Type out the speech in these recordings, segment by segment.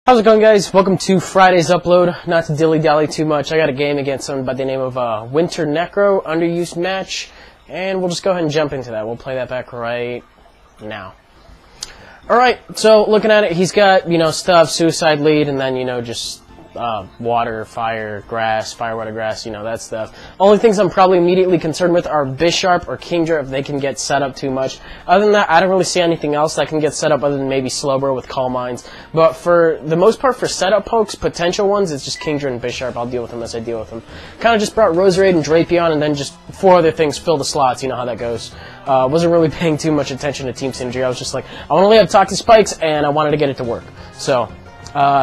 How's it going, guys? Welcome to Friday's upload. Not to dilly-dally too much, I got a game against someone by the name of WinterNecro, underused match, and we'll just go ahead and jump into that. We'll play that back right now. Alright, so looking at it, he's got, stuff, suicide lead, and then, just water, fire, grass, fire, water, grass, that stuff. Only things I'm probably immediately concerned with are Bishop or Kingdra if they can get set up too much. Other than that, I don't really see anything else that can get set up other than maybe Slowbro with Calm Minds. But for the most part, for setup pokes, potential ones, it's just Kingdra and Bishop. I'll deal with them as I deal with them. Kind of just brought Roserade and Drapion and then just 4 other things, fill the slots, you know how that goes. Wasn't really paying too much attention to team synergy. I was just like, I want to have Toxic Spikes and I wanted to get it to work. So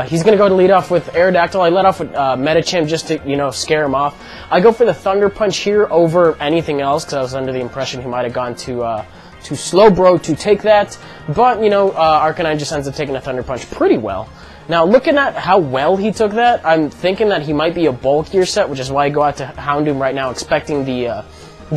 he's going to go to lead off with Aerodactyl. I let off with Medicham just to, scare him off. I go for the Thunder Punch here over anything else because I was under the impression he might have gone to Slowbro to take that. But, Arcanine just ends up taking a Thunder Punch pretty well. Now, looking at how well he took that, I'm thinking that he might be a bulkier set, which is why I go out to Houndoom right now expecting the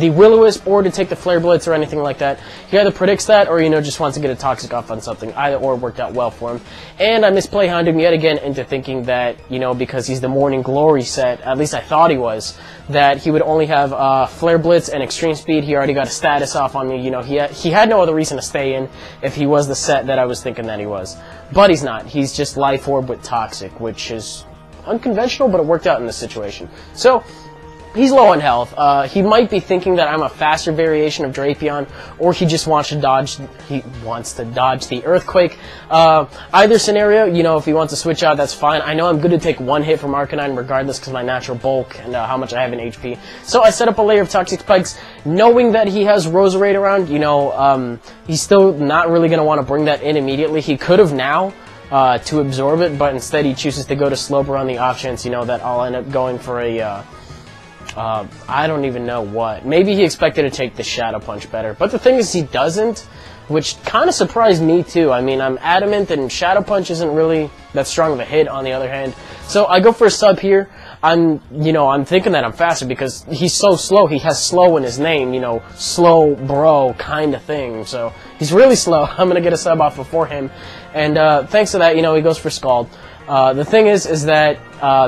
Will-O-Wisp or to take the Flare Blitz or anything like that. He either predicts that or, just wants to get a Toxic off on something. Either or worked out well for him. And I misplay Houndoom yet again into thinking that, because he's the Morning Glory set, at least I thought he was, that he would only have Flare Blitz and Extreme Speed. He already got a status off on me. He had no other reason to stay in if he was the set that I was thinking that he was. But he's not. He's just Life Orb with Toxic, which is unconventional, but it worked out in this situation. So he's low on health. He might be thinking that I'm a faster variation of Drapion, or he just wants to dodge. He wants to dodge the Earthquake. Either scenario, if he wants to switch out, that's fine. I know I'm good to take 1 hit from Arcanine regardless because my natural bulk and how much I have in HP. So I set up a layer of Toxic Spikes, knowing that he has Roserade around. He's still not really going to want to bring that in immediately. He could have now to absorb it, but instead he chooses to go to Slowbro on the off chance, that I'll end up going for a I don't even know what. Maybe he expected to take the Shadow Punch better. But the thing is, he doesn't, which kind of surprised me, too. I mean, I'm adamant and Shadow Punch isn't really that strong of a hit, on the other hand. So I go for a sub here. I'm thinking that I'm faster because he's so slow. He has slow in his name, slow bro kind of thing. So he's really slow. I'm going to get a sub off before him. And thanks to that, he goes for Scald. The thing is that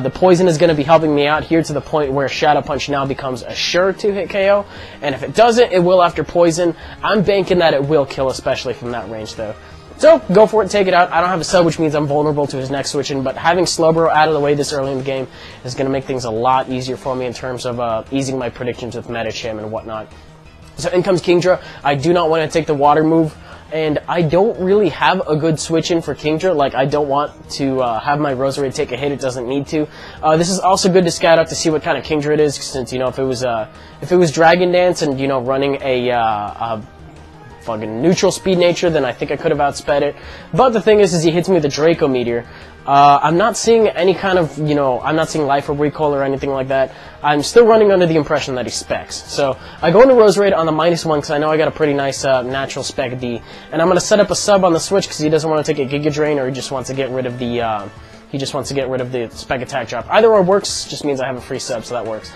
the poison is going to be helping me out here to the point where Shadow Punch now becomes a sure 2-hit KO, and if it doesn't, it will after poison. I'm banking that it will kill, especially from that range, though. So, go for it, take it out. I don't have a sub, which means I'm vulnerable to his next switch-in, but having Slowbro out of the way this early in the game is going to make things a lot easier for me in terms of easing my predictions with Medicham and whatnot. So, in comes Kingdra. I do not want to take the water move. And I don't really have a good switch-in for Kingdra. Like, I don't want to have my Roserade take a hit. It doesn't need to. This is also good to scout out to see what kind of Kingdra it is, since, if it was Dragon Dance and, running a fucking neutral speed nature, then I think I could have outsped it. But the thing is he hits me with a Draco Meteor. I'm not seeing any kind of, I'm not seeing Life Orb Recoil or anything like that. I'm still running under the impression that he specs. So I go into Roserade on the -1 because I know I got a pretty nice natural spec D. And I'm going to set up a sub on the switch because he doesn't want to take a Giga Drain, or he just wants to get rid of the spec attack drop. Either or works, just means I have a free sub, so that works.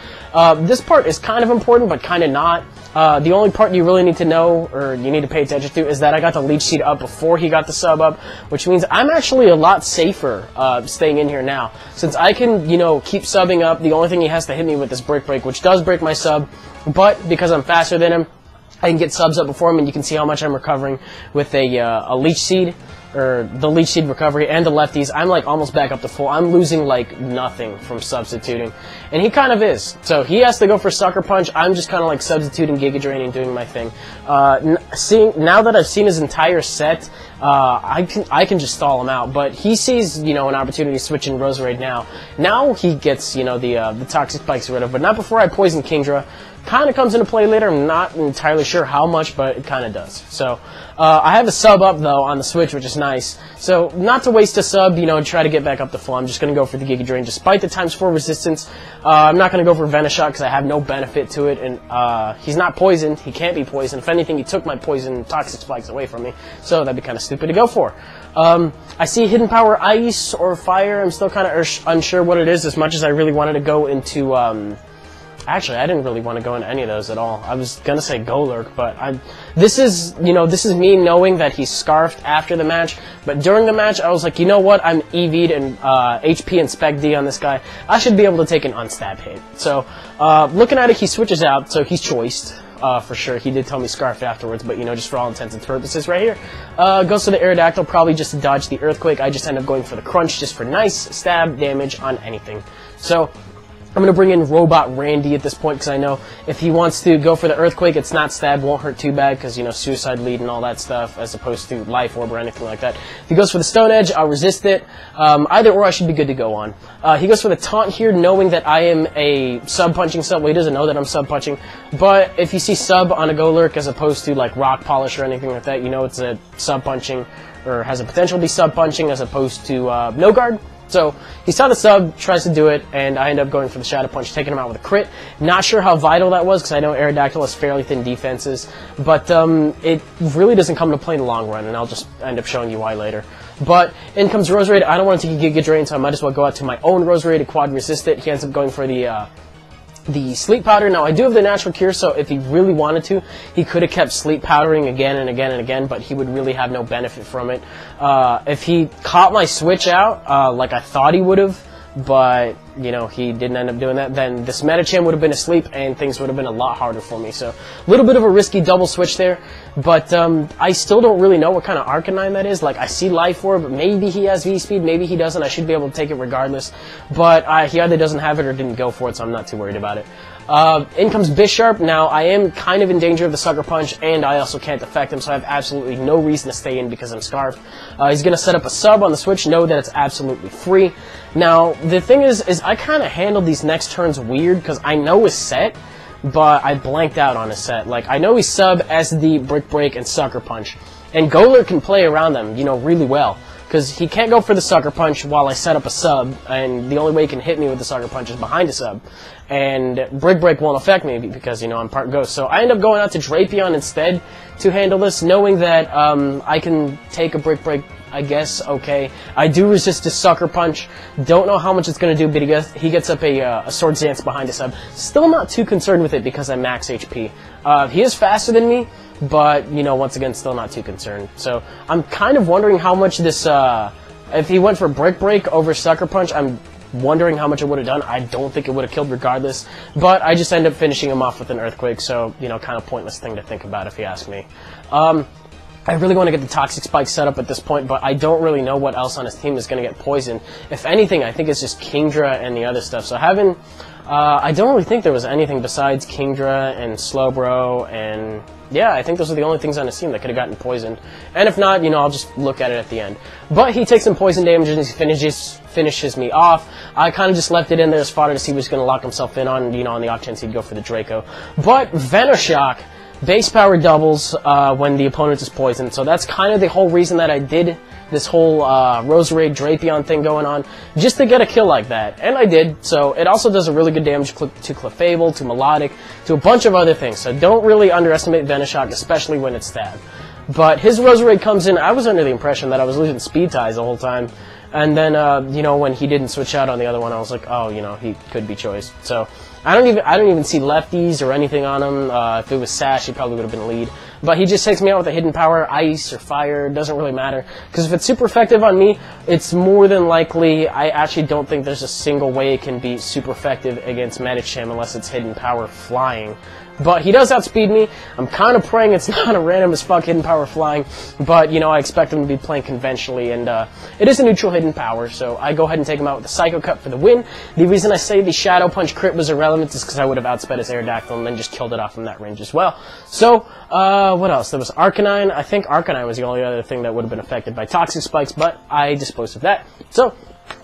This part is kind of important, but kind of not. The only part you really need to know, or you need to pay attention to, is that I got the Leech Seed up before he got the sub up, which means I'm actually a lot safer staying in here now. Since I can, keep subbing up, the only thing he has to hit me with is Brick Break, which does break my sub, but because I'm faster than him, I can get subs up before him, and you can see how much I'm recovering with a Leech Seed, or the Leech Seed recovery, and the lefties. I'm like almost back up to full. I'm losing like nothing from substituting, and he kind of is. So he has to go for Sucker Punch. I'm just kind of like substituting Giga Drain and doing my thing. Now that I've seen his entire set, I can just stall him out. But he sees an opportunity to switch in Roserade now. Now he gets the Toxic Spikes rid of, but not before I poison Kingdra. Kind of comes into play later. I'm not entirely sure how much, but it kind of does. So I have a sub up, though, on the Switch, which is nice. So not to waste a sub, try to get back up to full. I'm just going to go for the Giga Drain. Despite the ×4 resistance, I'm not going to go for Venoshock because I have no benefit to it. And he's not poisoned. He can't be poisoned. If anything, he took my poison Toxic Spikes away from me. So that'd be kind of stupid to go for. I see Hidden Power Ice or Fire. I'm still kind of unsure what it is, as much as I really wanted to go into Actually, I didn't really want to go into any of those at all. I was gonna say Golurk, but this is me knowing that he's scarfed after the match. But during the match, I was like, you know what? I'm EV'd and HP and Spec D on this guy. I should be able to take an unstab hit. So, looking at it, he switches out, so he's choiced. For sure. He did tell me scarfed afterwards, but, just for all intents and purposes right here. Goes to the Aerodactyl, probably just to dodge the Earthquake. I just end up going for the Crunch, just for nice stab damage on anything. So, I'm going to bring in Robot Randy at this point, because I know if he wants to go for the Earthquake, it's not stab, won't hurt too bad, because, Suicide Lead and all that stuff, as opposed to Life Orb or anything like that. If he goes for the Stone Edge, I'll resist it. Either or, I should be good to go on. He goes for the Taunt here, knowing that I am a sub-punching sub. Well, he doesn't know that I'm sub-punching, but if you see sub on a Golurk as opposed to, like, Rock Polish or anything like that, it's a sub-punching, or has a potential to be sub-punching as opposed to no guard. So, he saw the sub, tries to do it, and I end up going for the Shadow Punch, taking him out with a crit. Not sure how vital that was, because I know Aerodactyl has fairly thin defenses, but it really doesn't come into play in the long run, and I'll just end up showing you why later. But in comes Roserade. I don't want to take a Giga Drain, so I might as well go out to my own Roserade to quad resist it. He ends up going for the Sleep Powder. Now, I do have the Natural Cure, so if he really wanted to, he could have kept Sleep Powdering again and again and again, but he would really have no benefit from it. If he caught my switch out, like I thought he would have, but, he didn't end up doing that, then this Medicham would have been asleep, and things would have been a lot harder for me. So, a little bit of a risky double switch there, but I still don't really know what kind of Arcanine that is. Like, I see Life Orb, maybe he has V-Speed, maybe he doesn't. I should be able to take it regardless, but he either doesn't have it or didn't go for it, so I'm not too worried about it. In comes Bisharp. Now, I am kind of in danger of the Sucker Punch, and I also can't affect him, so I have absolutely no reason to stay in because I'm scarfed. He's going to set up a sub on the switch, know that it's absolutely free. Now, the thing is I kind of handled these next turns weird, because I know his set, but I blanked out on his set. Like, I know he's sub as the Brick Break and Sucker Punch, and Golurk can play around them, really well. Because he can't go for the Sucker Punch while I set up a sub, and the only way he can hit me with the Sucker Punch is behind a sub. And Brick Break won't affect me because, I'm part Ghost. So I end up going out to Drapion instead to handle this, knowing that I can take a Brick Break, I guess, okay. I do resist a Sucker Punch. Don't know how much it's going to do, but he gets up a Swords Dance behind a sub. Still not too concerned with it because I'm max HP. He is faster than me, but, once again, still not too concerned. So, I'm kind of wondering how much this, if he went for Brick Break over Sucker Punch, I'm wondering how much it would have done. I don't think it would have killed regardless, but I just end up finishing him off with an Earthquake, so, kind of pointless thing to think about if you ask me. I really want to get the Toxic Spike set up at this point, but I don't really know what else on his team is going to get poisoned. If anything, I think it's just Kingdra and the other stuff. So I don't really think there was anything besides Kingdra and Slowbro, and yeah, I think those are the only things on his team that could have gotten poisoned. And if not, I'll just look at it at the end. But he takes some poison damage and he finishes me off. I kind of just left it in there as fodder to see what he's going to lock himself in on, on the off chance he'd go for the Draco. But Venoshock base power doubles when the opponent is poisoned, so that's kind of the whole reason that I did this whole Roserade Drapion thing going on, just to get a kill like that, and I did. So it also does a really good damage to Clefable, to Melodic, to a bunch of other things, so don't really underestimate Venoshock, especially when it's stabbed. But his Roserade comes in. I was under the impression that I was losing speed ties the whole time, and then, when he didn't switch out on the other one, I was like, oh, he could be choiced. So I don't even see lefties or anything on him. If it was Sash, he probably would have been lead. But he just takes me out with a hidden power, ice or fire, doesn't really matter. Because if it's super effective on me, it's more than likely, I actually don't think there's a single way it can be super effective against Medicham unless it's hidden power flying. But he does outspeed me. I'm kind of praying it's not a random as fuck hidden power flying, but, I expect him to be playing conventionally, and it is a neutral hidden power, so I go ahead and take him out with the Psycho Cut for the win. The reason I say the Shadow Punch crit was irrelevant is because I would have outsped his Aerodactyl and then just killed it off from that range as well. So, what else? There was Arcanine. I think Arcanine was the only other thing that would have been affected by Toxic Spikes, but I disposed of that. So,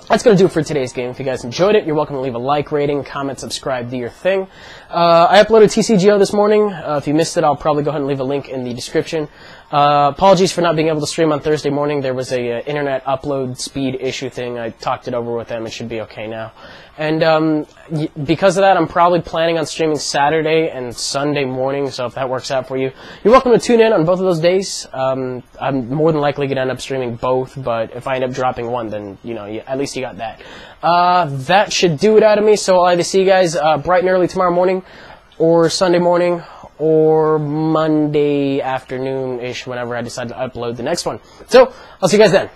that's going to do it for today's game. If you guys enjoyed it, you're welcome to leave a like, rating, comment, subscribe, do your thing. I uploaded TCGO this morning. If you missed it, I'll probably go ahead and leave a link in the description. Apologies for not being able to stream on Thursday morning. There was a internet upload speed issue thing. I talked it over with them. It should be okay now. And because of that, I'm probably planning on streaming Saturday and Sunday morning, so if that works out for you, you're welcome to tune in on both of those days. I'm more than likely going to end up streaming both, but if I end up dropping one, then, you know, at least you got that. That should do it out of me, so I'll either see you guys bright and early tomorrow morning, or Sunday morning, or Monday afternoon-ish, whenever I decide to upload the next one. So, I'll see you guys then.